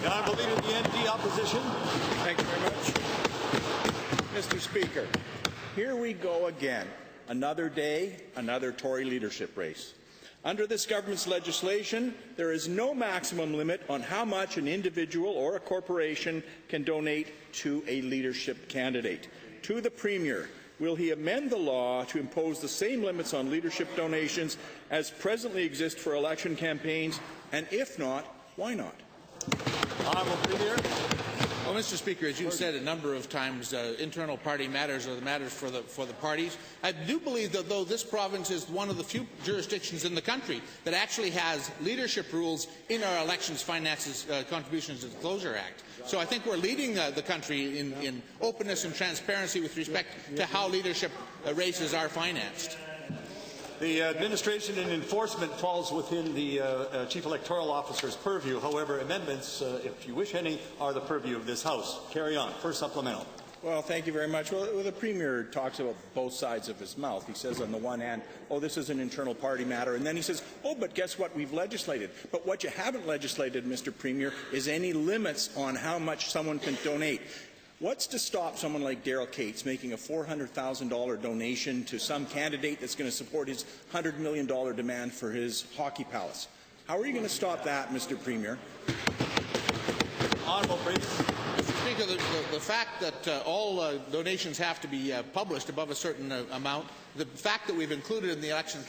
The Honourable Leader of the ND Opposition. Thank you very much. Mr. Speaker, here we go again. Another day, another Tory leadership race. Under this government's legislation, there is no maximum limit on how much an individual or a corporation can donate to a leadership candidate. To the Premier, will he amend the law to impose the same limits on leadership donations as presently exist for election campaigns? And if not, why not? Honourable Premier. Well, Mr. Speaker, as you've said a number of times, internal party matters are the matters for the parties. I do believe that, though, this province is one of the few jurisdictions in the country that actually has leadership rules in our Elections, Finances, Contributions and Disclosure Act. So I think we're leading the country in openness and transparency with respect to how leadership races are financed. The administration and enforcement falls within the Chief Electoral Officer's purview. However, amendments, if you wish any, are the purview of this House. Carry on. First supplemental. Well, thank you very much. Well, the Premier talks about both sides of his mouth. He says on the one hand, oh, this is an internal party matter, and then he says, oh, but guess what? We've legislated. But what you haven't legislated, Mr. Premier, is any limits on how much someone can donate. What's to stop someone like Daryl Cates making a $400,000 donation to some candidate that's going to support his $100 million demand for his hockey palace? How are you going to stop that, Mr. Premier? Honourable Brief. Mr. Speaker, the fact that all donations have to be published above a certain amount, the fact that we've included in the Election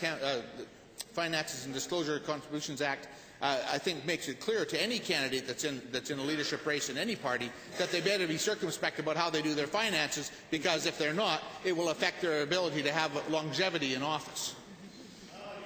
Finances and Disclosure Contributions Act, I think makes it clear to any candidate that's in a leadership race in any party that they better be circumspect about how they do their finances, because if they're not, it will affect their ability to have longevity in office.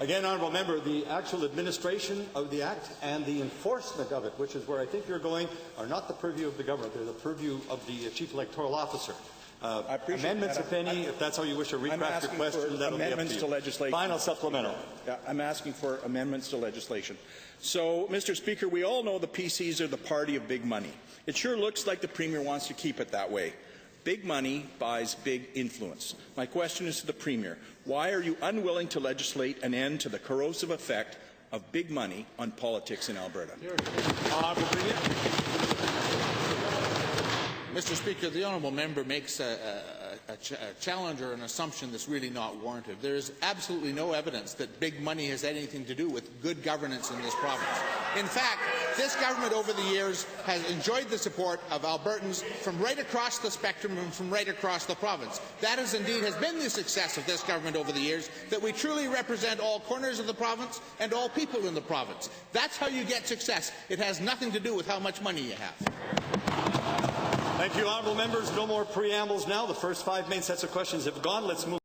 Again, Honourable Member, the actual administration of the Act and the enforcement of it, which is where I think you're going, are not the purview of the government. They're the purview of the Chief Electoral Officer. Amendments, if any, if that's how you wish to recraft your question, that will be up to you. Legislation. Final supplemental. Yeah, I'm asking for amendments to legislation. So, Mr. Speaker, we all know the PCs are the party of big money. It sure looks like the Premier wants to keep it that way. Big money buys big influence. My question is to the Premier. Why are you unwilling to legislate an end to the corrosive effect of big money on politics in Alberta? Honourable Premier. Mr. Speaker, the honourable member makes a challenge or an assumption that's really not warranted. There is absolutely no evidence that big money has anything to do with good governance in this province. In fact, this government over the years has enjoyed the support of Albertans from right across the spectrum and from right across the province. That has indeed been the success of this government over the years, that we truly represent all corners of the province and all people in the province. That's how you get success. It has nothing to do with how much money you have. Thank you, honourable members. No more preambles now. The first 5 main sets of questions have gone. Let's move.